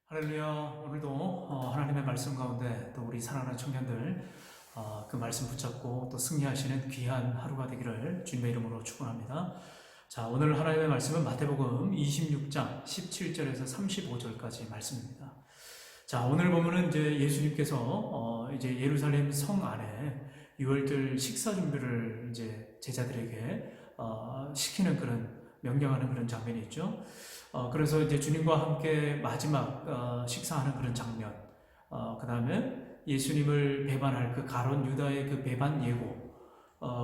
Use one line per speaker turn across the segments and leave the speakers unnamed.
할렐루야. 오늘도 하나님의 말씀 가운데 또 우리 사랑하는 청년들 그 말씀 붙잡고 또 승리하시는 귀한 하루가 되기를 주님의 이름으로 축원합니다. 자, 오늘 하나님의 말씀은 마태복음 26장 17절에서 35절까지 말씀입니다. 자, 오늘 보면은 이제 예수님께서 이제 예루살렘 성 안에 유월절 식사 준비를 이제 제자들에게 시키는 그런 명령하는 그런 장면이 있죠. 그래서 이제 주님과 함께 마지막 식사하는 그런 장면, 그 다음에 예수님을 배반할 그 가룟 유다의 그 배반 예고,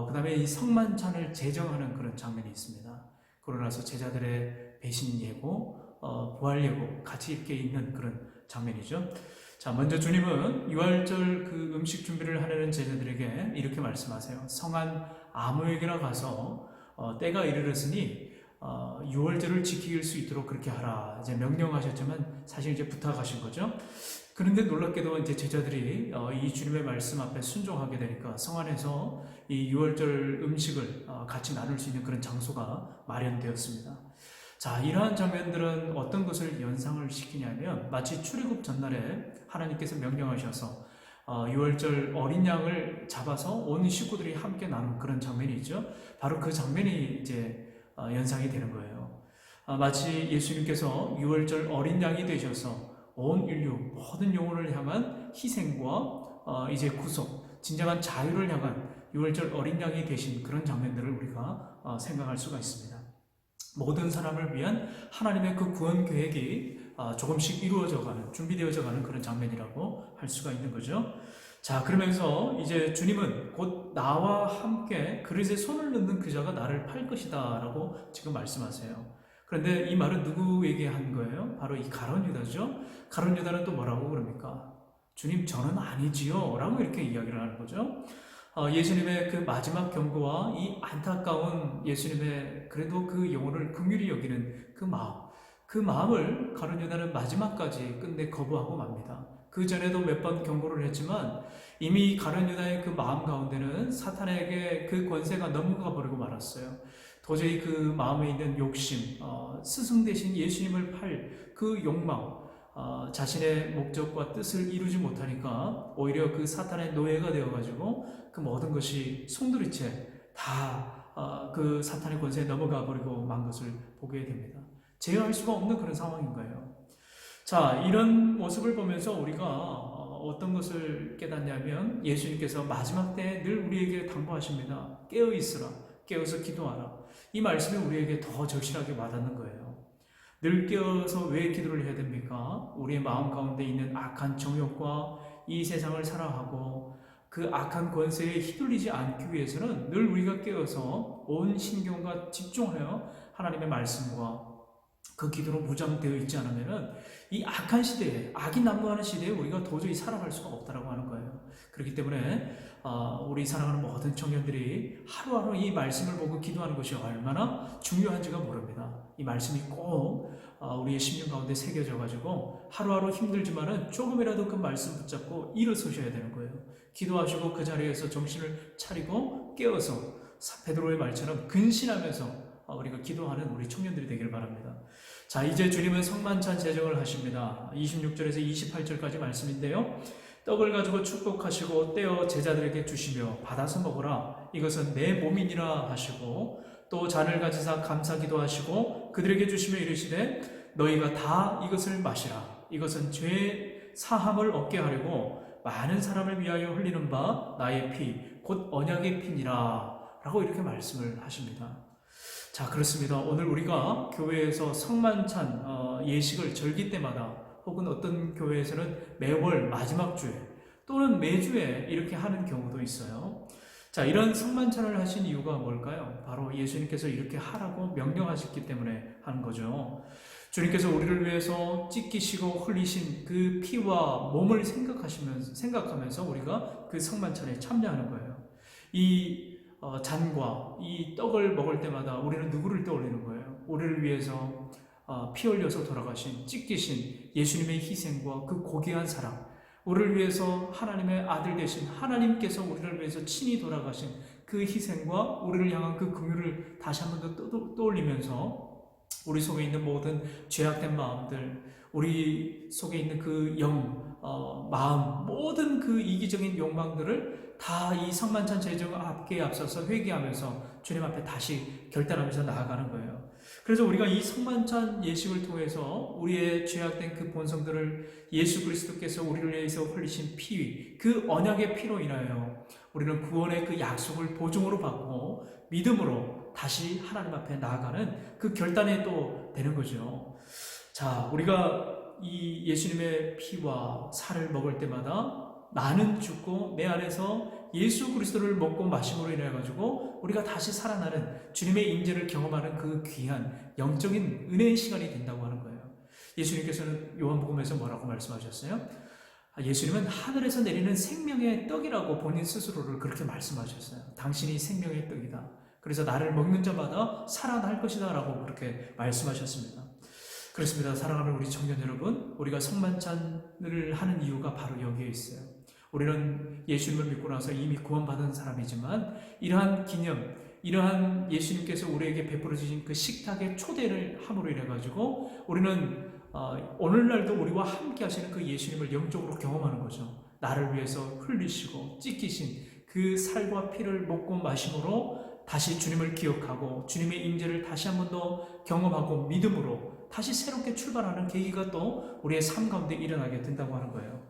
그 다음에 이 성만찬을 제정하는 그런 장면이 있습니다. 그러고 나서 제자들의 배신 예고, 부활 예고 같이 이렇게 있는 그런 장면이죠. 자, 먼저 주님은 유월절 그 음식 준비를 하려는 제자들에게 이렇게 말씀하세요. 성안 아무에게나 가서 때가 이르렀으니 유월절을 지킬 수 있도록 그렇게 하라. 이제 명령하셨지만 사실 이제 부탁하신 거죠. 그런데 놀랍게도 이제 제자들이 이 주님의 말씀 앞에 순종하게 되니까 성 안에서 이 유월절 음식을 같이 나눌 수 있는 그런 장소가 마련되었습니다. 자, 이러한 장면들은 어떤 것을 연상을 시키냐면 마치 출애굽 전날에 하나님께서 명령하셔서 유월절 어린 양을 잡아서 온 식구들이 함께 나눈 그런 장면이 있죠. 바로 그 장면이 이제 연상이 되는 거예요. 마치 예수님께서 유월절 어린 양이 되셔서 온 인류 모든 영혼을 향한 희생과 이제 구속, 진정한 자유를 향한 유월절 어린 양이 되신 그런 장면들을 우리가 생각할 수가 있습니다. 모든 사람을 위한 하나님의 그 구원 계획이 조금씩 이루어져가는, 준비되어져가는 그런 장면이라고 할 수가 있는 거죠. 자, 그러면서 이제 주님은 곧 나와 함께 그릇에 손을 넣는 그 자가 나를 팔 것이다 라고 지금 말씀하세요. 그런데 이 말은 누구에게 한 거예요? 바로 이 가룟 유다죠. 가룟 유다는 또 뭐라고 그럽니까? 주님, 저는 아니지요 라고 이렇게 이야기를 하는 거죠. 예수님의 그 마지막 경고와 이 안타까운 예수님의 그래도 그 영혼을 긍휼히 여기는 그 마음을 가룟 유다는 마지막까지 끝내 거부하고 맙니다. 그 전에도 몇 번 경고를 했지만 이미 가룟 유다의 그 마음 가운데는 사탄에게 그 권세가 넘어가 버리고 말았어요. 도저히 그 마음에 있는 욕심, 스승 대신 예수님을 팔 그 욕망, 자신의 목적과 뜻을 이루지 못하니까 오히려 그 사탄의 노예가 되어가지고 그 모든 것이 송두리째 다 그 사탄의 권세에 넘어가 버리고 만 것을 보게 됩니다. 제어할 수가 없는 그런 상황인 거예요. 자, 이런 모습을 보면서 우리가 어떤 것을 깨닫냐면 예수님께서 마지막 때에 늘 우리에게 당부하십니다. 깨어 있으라, 깨어서 기도하라. 이 말씀이 우리에게 더 절실하게 와닿는 거예요. 늘 깨어서 왜 기도를 해야 됩니까? 우리의 마음 가운데 있는 악한 정욕과 이 세상을 사랑하고 그 악한 권세에 휘둘리지 않기 위해서는 늘 우리가 깨어서 온 신경과 집중하여 하나님의 말씀과 그 기도로 무장되어 있지 않으면 이 악한 시대에, 악이 난무하는 시대에 우리가 도저히 살아갈 수가 없다고 하는 거예요. 그렇기 때문에 우리 사랑하는 모든 청년들이 하루하루 이 말씀을 보고 기도하는 것이 얼마나 중요한지가 모릅니다. 이 말씀이 꼭 우리의 심령 가운데 새겨져 가지고 하루하루 힘들지만은 조금이라도 그 말씀 붙잡고 일어서셔야 되는 거예요. 기도하시고 그 자리에서 정신을 차리고 깨어서 베드로의 말처럼 근신하면서 우리가 기도하는 우리 청년들이 되기를 바랍니다. 자, 이제 주님은 성만찬 제정을 하십니다. 26절에서 28절까지 말씀인데요. 떡을 가지고 축복하시고 떼어 제자들에게 주시며 받아서 먹으라. 이것은 내 몸이니라 하시고 또 잔을 가지사 감사기도 하시고 그들에게 주시며 이르시되 너희가 다 이것을 마시라. 이것은 죄 사함을 얻게 하려고 많은 사람을 위하여 흘리는 바 나의 피 곧 언약의 피니라 라고 이렇게 말씀을 하십니다. 자, 그렇습니다. 오늘 우리가 교회에서 성만찬 예식을 절기 때마다 혹은 어떤 교회에서는 매월 마지막 주에 또는 매주에 이렇게 하는 경우도 있어요. 자, 이런 성만찬을 하신 이유가 뭘까요? 바로 예수님께서 이렇게 하라고 명령하셨기 때문에 하는 거죠. 주님께서 우리를 위해서 찢기시고 흘리신 그 피와 몸을 생각하면서 우리가 그 성만찬에 참여하는 거예요. 이 잔과 이 떡을 먹을 때마다 우리는 누구를 떠올리는 거예요? 우리를 위해서 피 흘려서 돌아가신, 찢기신 예수님의 희생과 그 고귀한 사랑, 우리를 위해서 하나님의 아들 되신 하나님께서 우리를 위해서 친히 돌아가신 그 희생과 우리를 향한 그 긍휼을 다시 한 번 더 떠올리면서 우리 속에 있는 모든 죄악된 마음들, 우리 속에 있는 그 마음, 모든 그 이기적인 욕망들을 다 이 성만찬 제중 앞에 앞서서 회개하면서 주님 앞에 다시 결단하면서 나아가는 거예요. 그래서 우리가 이 성만찬 예식을 통해서 우리의 죄악된 그 본성들을 예수 그리스도께서 우리를 위해서 흘리신 피, 그 언약의 피로 인하여 우리는 구원의 그 약속을 보증으로 받고 믿음으로 다시 하나님 앞에 나아가는 그 결단에 또 되는 거죠. 자, 우리가 이 예수님의 피와 살을 먹을 때마다 나는 죽고 내 안에서 예수 그리스도를 먹고 마심으로 인해 가지고 우리가 다시 살아나는 주님의 임재를 경험하는 그 귀한 영적인 은혜의 시간이 된다고 하는 거예요. 예수님께서는 요한복음에서 뭐라고 말씀하셨어요? 예수님은 하늘에서 내리는 생명의 떡이라고 본인 스스로를 그렇게 말씀하셨어요. 당신이 생명의 떡이다. 그래서 나를 먹는 자마다 살아날 것이다 라고 그렇게 말씀하셨습니다. 그렇습니다. 사랑하는 우리 청년 여러분, 우리가 성만찬을 하는 이유가 바로 여기에 있어요. 우리는 예수님을 믿고 나서 이미 구원받은 사람이지만 이러한 기념, 이러한 예수님께서 우리에게 베풀어 주신 그 식탁의 초대를 함으로 인해 가지고 우리는 오늘날도 우리와 함께 하시는 그 예수님을 영적으로 경험하는 거죠. 나를 위해서 흘리시고 찢기신 그 살과 피를 먹고 마심으로 다시 주님을 기억하고 주님의 임재를 다시 한 번 더 경험하고 믿음으로 다시 새롭게 출발하는 계기가 또 우리의 삶 가운데 일어나게 된다고 하는 거예요.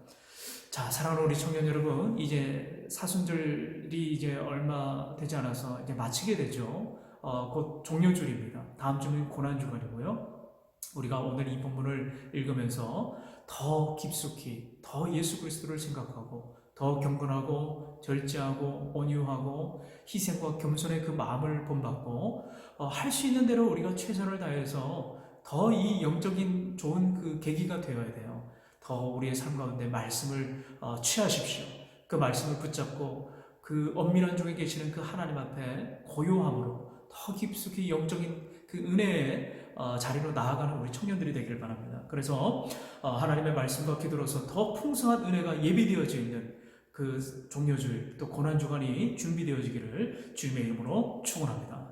자, 사랑하는 우리 청년 여러분, 이제 사순절이 이제 얼마 되지 않아서 이제 마치게 되죠. 곧 종료줄입니다. 다음 주는 고난주간이고요. 우리가 오늘 이 본문을 읽으면서 더 깊숙이 더 예수 그리스도를 생각하고 더 경건하고 절제하고 온유하고 희생과 겸손의 그 마음을 본받고 할 수 있는 대로 우리가 최선을 다해서 더 이 영적인 좋은 그 계기가 되어야 돼요. 더 우리의 삶 가운데 말씀을 취하십시오. 그 말씀을 붙잡고 그 엄밀한 중에 계시는 그 하나님 앞에 고요함으로 더 깊숙이 영적인 그 은혜의 자리로 나아가는 우리 청년들이 되길 바랍니다. 그래서 하나님의 말씀과 기도로서 더 풍성한 은혜가 예비되어져 있는 그 종료주일 또 고난주간이 준비되어지기를 주님의 이름으로 축원합니다.